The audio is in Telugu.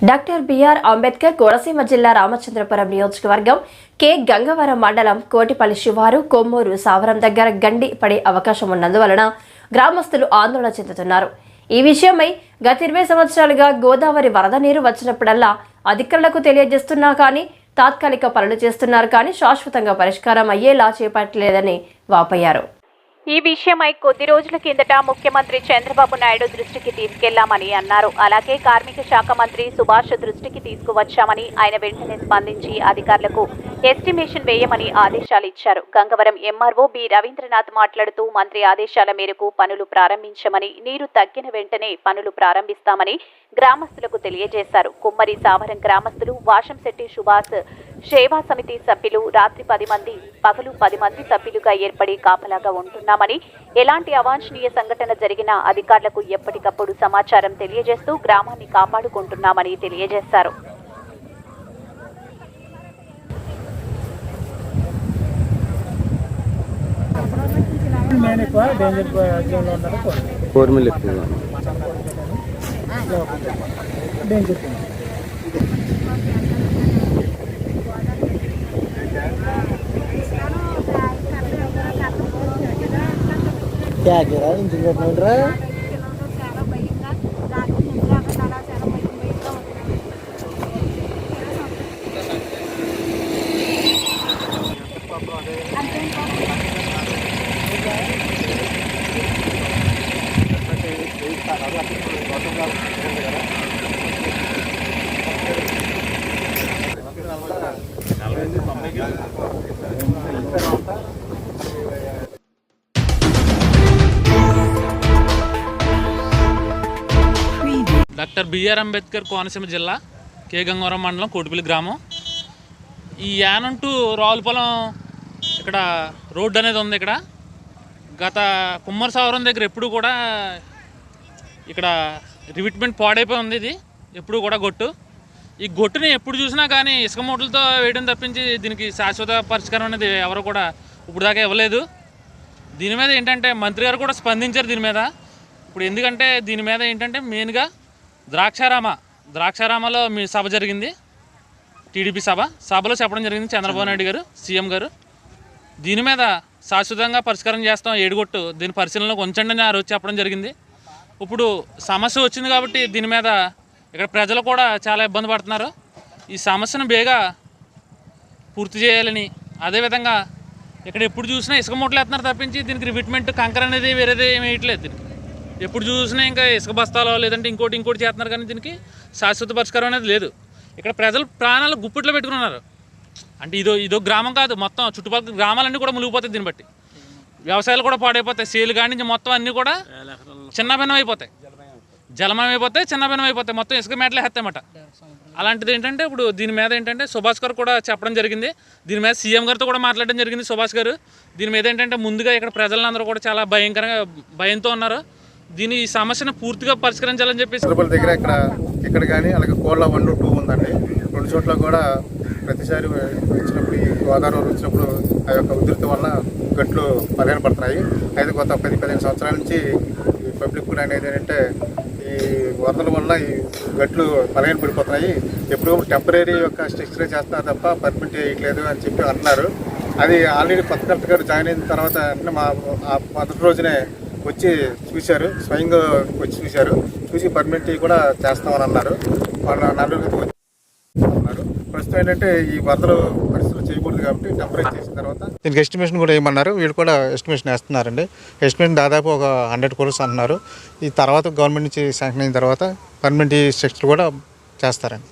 డాక్టర్ బిఆర్ అంబేద్కర్ కోనసీమ జిల్లా రామచంద్రపురం నియోజకవర్గం కె గంగవరం మండలం కోటిపల్లి శివారు కొమ్మూరు సావరం దగ్గర గండి పడే అవకాశం ఉన్నందువలన గ్రామస్తులు ఆందోళన చెందుతున్నారు. ఈ విషయమై గత 20 సంవత్సరాలుగా గోదావరి వరద నీరు వచ్చినప్పుడల్లా అధికారులకు తెలియజేస్తున్నా కానీ తాత్కాలిక పనులు చేస్తున్నారు కానీ శాశ్వతంగా పరిష్కారం అయ్యేలా చేపట్టలేదని వాపోయారు. ఈ విషయమై కొద్ది రోజుల కిందట ముఖ్యమంత్రి చంద్రబాబు నాయుడు దృష్టికి తీసుకెళ్లామని అన్నారు. అలాగే కార్మిక శాఖ మంత్రి సుభాష్ దృష్టికి తీసుకువచ్చామని ఆయన వెంటనే స్పందించి అధికారులకు ఎస్టిమేషన్ వేయమని ఆదేశాలు ఇచ్చారు. గంగవరం ఎంఆర్ఓ బి రవీంద్రనాథ్ మాట్లాడుతూ మంత్రి ఆదేశాల మేరకు పనులు ప్రారంభించమని, నీరు తగ్గిన వెంటనే పనులు ప్రారంభిస్తామని గ్రామస్తులకు తెలియజేశారు. కుమ్మరి సావరం గ్రామస్తులు వాషంశెట్టి సుభాష్ సేవా సమితి సభ్యులు రాత్రి 10 మంది పగలు 10 మంది సభ్యులుగా ఏర్పడి కాపలాగా ఉంటున్నామని, ఎలాంటి అవాంఛనీయ సంఘటన జరిగినా అధికారులకు ఎప్పటికప్పుడు సమాచారం తెలియజేస్తూ గ్రామాన్ని కాపాడుకుంటున్నామని తెలియజేశారు. क्या गिरा इंजन का बोल रहा है డాక్టర్ బిఆర్ అంబేద్కర్ కోనసీమ జిల్లా కె గంగవరం మండలం కోటిపల్లి గ్రామం. ఈ యానం టు రావులపాలెం ఇక్కడ రోడ్డు అనేది ఉంది. ఇక్కడ గత కుమ్మరి సావరం దగ్గర ఎప్పుడు కూడా ఇక్కడ రివిట్మెంట్ పాడైపోయి ఉంది. ఇది ఎప్పుడు కూడా ఈ గొట్టుని ఎప్పుడు చూసినా కానీ ఇసుక మూటలతో వేయడం తప్పించి దీనికి శాశ్వత పరిష్కారం అనేది ఎవరు కూడా ఇప్పుడు దాకా ఇవ్వలేదు. దీని మీద ఏంటంటే మంత్రి గారు కూడా స్పందించారు దీని మీద. ఇప్పుడు ఎందుకంటే దీని మీద ఏంటంటే మెయిన్గా ద్రాక్షారామలో మీ సభ జరిగింది, టీడీపీ సభలో చెప్పడం జరిగింది చంద్రబాబు నాయుడు గారు, సీఎం గారు. దీని మీద శాశ్వతంగా పరిష్కారం చేస్తాం, ఏడుగొట్టు దీని పరిశీలనలోకి ఉంచండి అని ఆ రోజు చెప్పడం జరిగింది. ఇప్పుడు సమస్య వచ్చింది కాబట్టి దీని మీద ఇక్కడ ప్రజలు కూడా చాలా ఇబ్బంది పడుతున్నారు. ఈ సమస్యను బేగా పూర్తి చేయాలని, అదేవిధంగా ఇక్కడ ఎప్పుడు చూసినా ఇసుక మూటలు వేస్తున్నారు తప్పించి దీనికి రివిట్మెంట్ కంకర అనేది వేరేది ఏమి వేయట్లేదు. దీనికి ఎప్పుడు చూసినా ఇంకా ఇసుక బస్తాలో లేదంటే ఇంకోటి చేస్తున్నారు కానీ దీనికి శాశ్వత పరిష్కారం అనేది లేదు. ఇక్కడ ప్రజలు ప్రాణాలు గుప్పిట్లో పెట్టుకున్నారు. అంటే ఇదో గ్రామం కాదు, మొత్తం చుట్టుపక్కల గ్రామాలన్నీ కూడా మునిగిపోతాయి. దీన్ని బట్టి వ్యవసాయాలు కూడా పాడైపోతాయి. సేలు కాడి నుంచి మొత్తం అన్నీ కూడా చిన్నభిన్నం అయిపోతాయి, జలమయం అయిపోతాయి, చిన్నభిన్నం అయిపోతాయి, మొత్తం ఇసుక మేటలే వేస్తాయన్నమాట. అలాంటిది ఏంటంటే ఇప్పుడు దీని మీద ఏంటంటే సుభాష్ గారు కూడా చెప్పడం జరిగింది. దీని మీద సీఎం గారితో కూడా మాట్లాడడం జరిగింది సుభాష్ గారు. దీని మీద ఏంటంటే ముందుగా ఇక్కడ ప్రజలందరూ కూడా చాలా భయంతో ఉన్నారు. ఈ సమస్యను పూర్తిగా పరిష్కరించాలని చెప్పేసి దగ్గర ఇక్కడ కానీ అలాగే కోళ్ళ 1, 2 ఉందండి. 2 చోట్ల కూడా ప్రతిసారి వచ్చినప్పుడు ఈ గోదావరి వచ్చినప్పుడు ఆ యొక్క ఉధృతి వల్ల గట్లు బలహీనపడుతున్నాయి. అయితే గత 10-15 సంవత్సరాల నుంచి ఈ పబ్లిక్ కూడా అనేది ఏంటంటే ఈ వరదల వల్ల ఈ గట్లు బలహీనపడిపోతున్నాయి. ఎప్పుడు టెంపరీ యొక్క స్ట్రక్చర్ చేస్తున్నారు తప్ప పర్మిట్ చేయట్లేదు అని చెప్పి అన్నారు. అది ఆల్రెడీ కొత్త కలెక్టర్ గారు జాయిన్ అయిన తర్వాత మా మొదటి రోజునే వచ్చి చూశారు, స్వయంగా వచ్చి చూసి పర్మిట్ కూడా చేస్తామని అన్నారు. వాళ్ళ నలుగురికి అన్నారు. ప్రస్తుతం ఏంటంటే ఈ వరదలు పరిస్థితులు చేయకూడదు కాబట్టి టెంపరేచర్ చేసిన తర్వాత దీనికి ఎస్టిమేషన్ కూడా వేయమన్నారు. వీళ్ళు కూడా ఎస్టిమేషన్ వేస్తున్నారండి. ఎస్టిమేషన్ దాదాపు ఒక 100 crores అన్నారు. ఈ తర్వాత గవర్నమెంట్ నుంచి శాంక్షన్ అయిన తర్వాత పర్మనెంట్ స్ట్రక్చర్ కూడా చేస్తారండి.